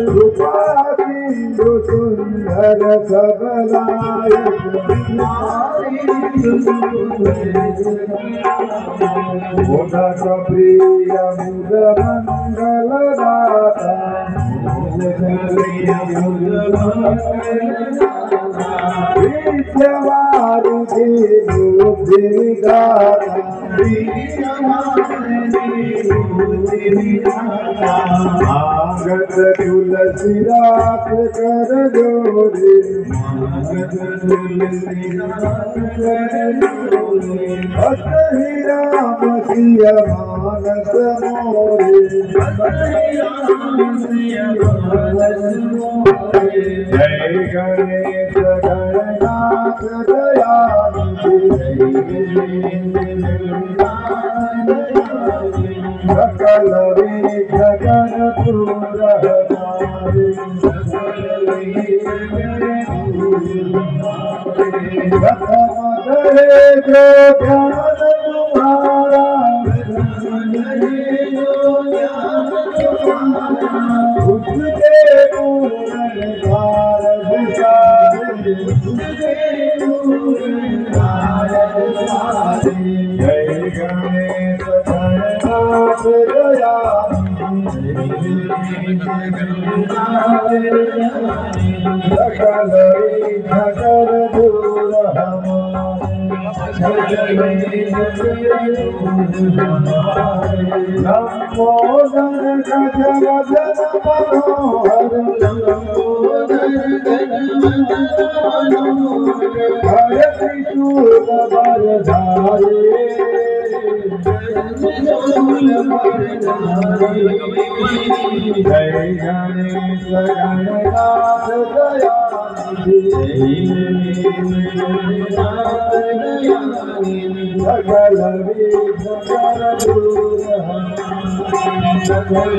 रूपाबिंदु सुंदर सबलायक मुदक प्रिय मुद मंगल दाता विद्यवारिधि बुद्धि दाता आगत तुलसी रात कर जोरे भक्त ही राम सिय मानस मोरे जय गणेश गणनाथ दयानिधि सकल विघ्न दूर हमारे करे जो ध्यान तुम्हारा उसके पूर्ण भारत सारे जय गणेश गणनाथ दया सकल विघ्न दूर लंबोदर गज वदन मनोहर हर त्रिशूल बरधारे जय गणेश गणनाथ दयानिधि सकल विघ्न दूर सकल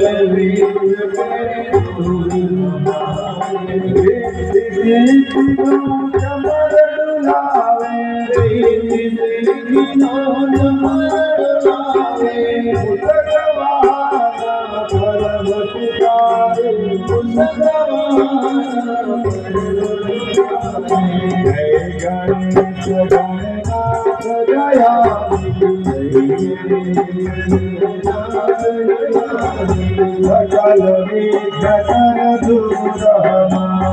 कमर डुलावे जय गणेश गणनाथ सकल विघ्न दूर हमारे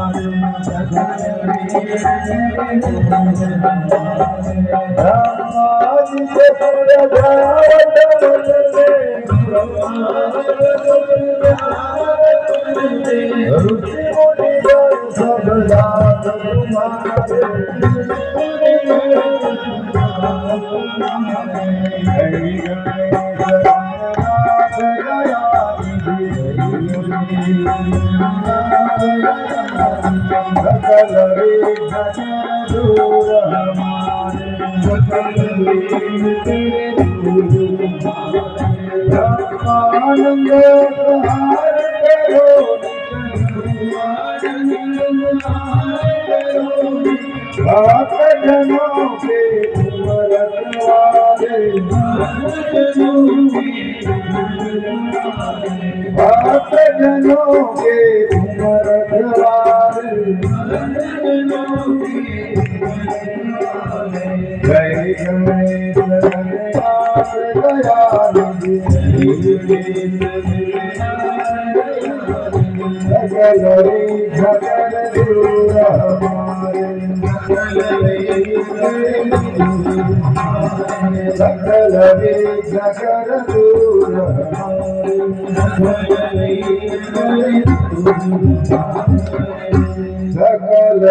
ब्रह्मादित्य ऋषि मुनिगण सब दास तुम्हारे जय गणेश गणनाथ दयानिधि सकल विघ्न दूर हमारे ब्रह्मानंद सहाय करो भक्त जनों के तुम रखवारे भक्त जनों के तुम रखवारे जय गणेश गणनाथ दयानिधि सकल विघ्न दूर हमारे सकल विघ्न दूर हमारे सकल